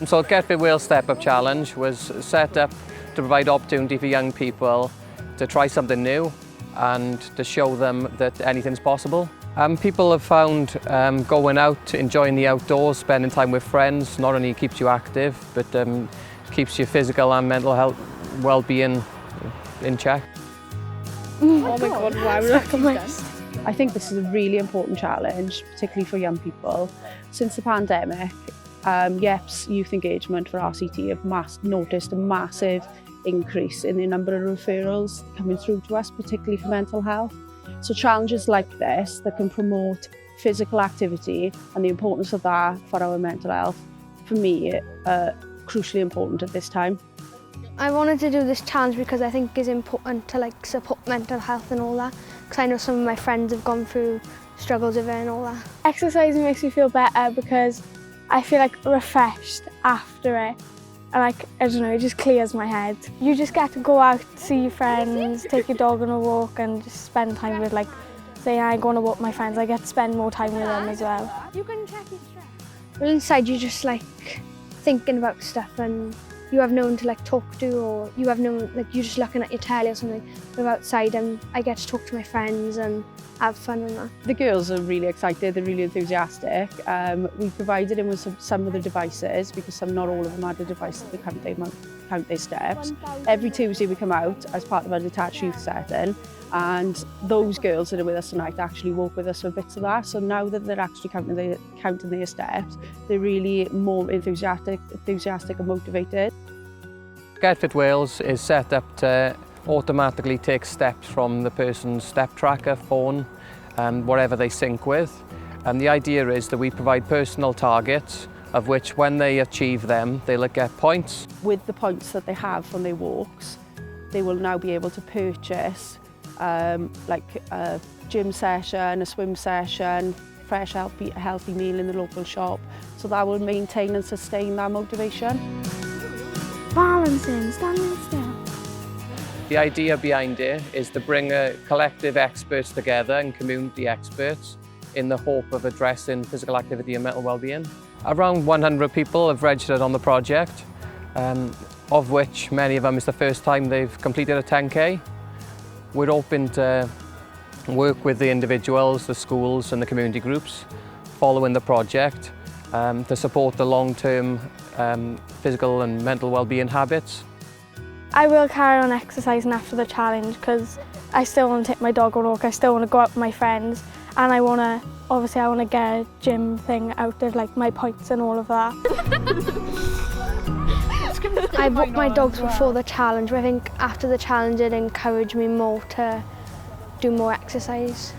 So Getfit.Wales Step Up Challenge was set up to provide opportunity for young people to try something new and to show them that anything's possible. People have found going out, enjoying the outdoors, spending time with friends, not only keeps you active, but keeps your physical and mental health well-being in check. Oh my God, wow, look at my... I think this is a really important challenge, particularly for young people. Since the pandemic, YEP's youth engagement for RCT have noticed a massive increase in the number of referrals coming through to us, particularly for mental health. So challenges like this that can promote physical activity and the importance of that for our mental health, for me, are crucially important at this time. I wanted to do this challenge because I think it's important to support mental health and all that, because I know some of my friends have gone through struggles with it and all that. Exercising makes me feel better because I feel refreshed after it, and I don't know, it just clears my head. You just get to go out, see your friends, take your dog on a walk and just spend time with, say I go on a walk with my friends, I get to spend more time with them as well. You can check your stress. Well, inside you're just thinking about stuff and you have no one to talk to, or you have no, you're just looking at your telly or something. We're outside and I get to talk to my friends and have fun and that. The girls are really excited, they're really enthusiastic. We provided them with some of the devices because not all of them had a device that count their steps. Every Tuesday we come out as part of our detached youth setting, and those girls that are with us tonight actually walk with us for bits of that. So now that they're actually counting their steps, they're really more enthusiastic and motivated. Getfit.Wales is set up to automatically take steps from the person's step tracker, phone, whatever they sync with. And the idea is that we provide personal targets of which when they achieve them, they'll get points. With the points that they have from their walks, they will now be able to purchase a gym session, a swim session, fresh healthy meal in the local shop. So that will maintain and sustain that motivation. Balancing, standing still. The idea behind it is to bring a collective experts together and community experts in the hope of addressing physical activity and mental well-being. Around 100 people have registered on the project, of which many of them is the first time they've completed a 10K. We're hoping to work with the individuals, the schools and the community groups following the project to support the long-term physical and mental well-being habits. I will carry on exercising after the challenge because I still want to take my dog on a walk, I still want to go out with my friends, and I want to get a gym thing out of my points and all of that. I walked my dogs before the challenge, but I think after the challenge it encouraged me more to do more exercise.